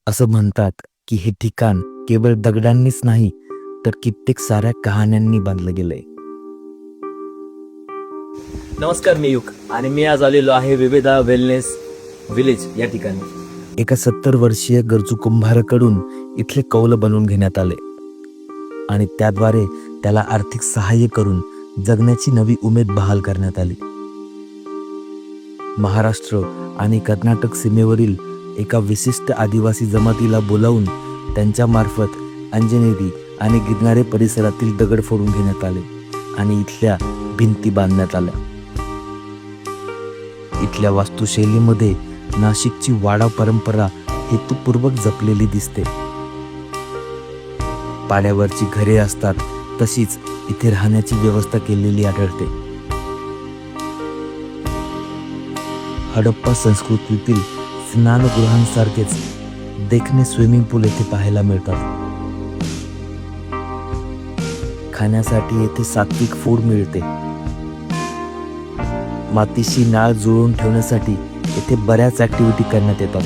असं म्हणतात की हे ठिकाण केवळ दगडांनीच नाही तर कित्येक साऱ्या कहाण्यांनी बांधलं गेलंय. नमस्कार, मी युग आणि मी आज आलेलो आहे विविधा वेलनेस विलेज या ठिकाणी. एका 70 वर्षीय गरजू कुंभाराकडून इथले कौल बनवून घेण्यात आले आणि त्याद्वारे त्याला आर्थिक सहाय्य करून जगण्याची नवी उमेद बहाल करण्यात आली. महाराष्ट्र आणि कर्नाटक सीमेवरील एका विशिष्ट आदिवासी जमातीला बोलावून त्यांच्या मार्फत अंजनेरी आणि गिरणारे परिसरातील दगड फोडून घेण्यात आले आणि इथल्या भिंती बांधण्यात आल्या. इथल्या वास्तुशैलीमध्ये नाशिकची वाडा परंपरा हेतुपूर्वक जपलेली दिसते. पाड्यावरची घरे असतात तशीच इथे राहण्याची व्यवस्था केलेली आढळते. हडप्पा संस्कृतीतील स्नानगृहांसारखेच देखणे स्विमिंग पूल येथे पाहायला मिळतात. खाण्यासाठी येथे सात्विक फूड मिळते. मातीशी नाळ जुळवून ठेवण्यासाठी येथे बऱ्याच ऍक्टिव्हिटी करण्यात येतात.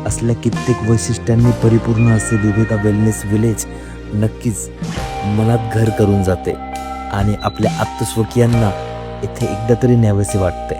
असल्या कित्येक वैशिष्ट्यांनी परिपूर्ण असे विविधा वेलनेस विलेज नक्कीच मनात घर करून जाते आणि आपल्या आप्तस्वकीयांना येथे एकदा तरी न्यावेसे वाटते.